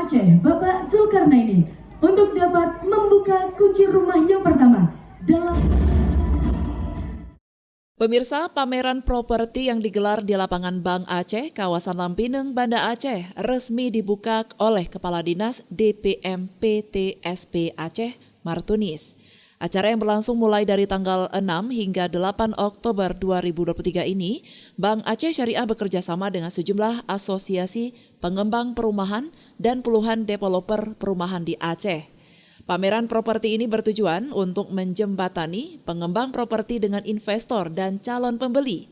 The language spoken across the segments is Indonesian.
Aceh, Bapak Zulkarnaini, untuk dapat membuka kunci rumah yang pertama dalam... Pemirsa, pameran properti yang digelar di lapangan Bank Aceh, kawasan Lampineng, Banda Aceh, resmi dibuka oleh Kepala Dinas DPM PTSP Aceh, Martunis. Acara yang berlangsung mulai dari tanggal 6 hingga 8 Oktober 2023 ini, Bank Aceh Syariah bekerjasama dengan sejumlah asosiasi pengembang perumahan dan puluhan developer perumahan di Aceh. Pameran properti ini bertujuan untuk menjembatani pengembang properti dengan investor dan calon pembeli.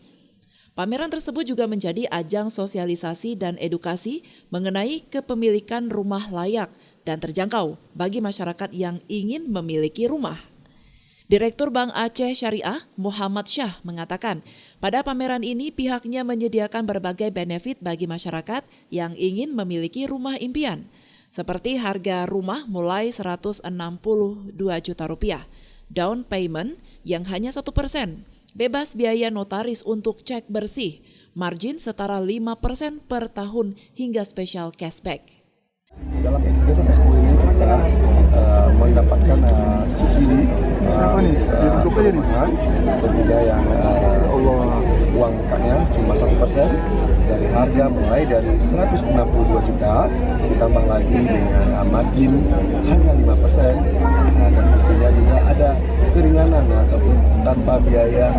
Pameran tersebut juga menjadi ajang sosialisasi dan edukasi mengenai kepemilikan rumah layak dan terjangkau bagi masyarakat yang ingin memiliki rumah. Direktur Bank Aceh Syariah, Muhammad Syah, mengatakan pada pameran ini pihaknya menyediakan berbagai benefit bagi masyarakat yang ingin memiliki rumah impian, seperti harga rumah mulai 162 juta rupiah, down payment yang hanya 1%, bebas biaya notaris untuk cek bersih, margin setara 5% per tahun hingga special cashback. Dalam kegiatan Expo ini kita mendapatkan subsidi perumahan tentunya yang uang mukanya cuma 1% dari harga mulai dari 162 juta ditambah lagi dengan margin hanya 5%, dan tentunya juga ada keringanan ataupun tanpa biaya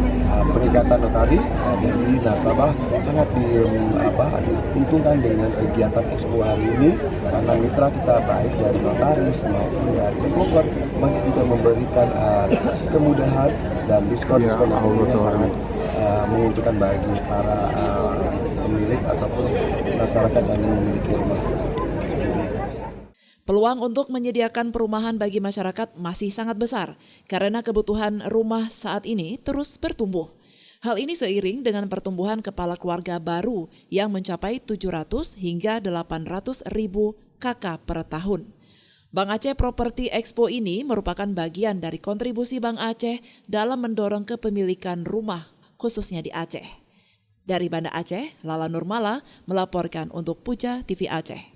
pengikatan notaris. Jadi nasabah sangat diuntungkan dengan kegiatan Expo hari ini karena mitra kita baik dari notaris maupun dari developer banyak juga memberikan kemudahan dan diskon-diskon yang tentunya sangat menguntungkan bagi para pemilik ataupun masyarakat yang ingin memiliki rumah. Peluang untuk menyediakan perumahan bagi masyarakat masih sangat besar karena kebutuhan rumah saat ini terus bertumbuh. Hal ini seiring dengan pertumbuhan kepala keluarga baru yang mencapai 700 hingga 800 ribu KK per tahun. Bank Aceh Property Expo ini merupakan bagian dari kontribusi Bank Aceh dalam mendorong kepemilikan rumah, khususnya di Aceh. Dari Banda Aceh, Lala Nurmala melaporkan untuk Puja TV Aceh.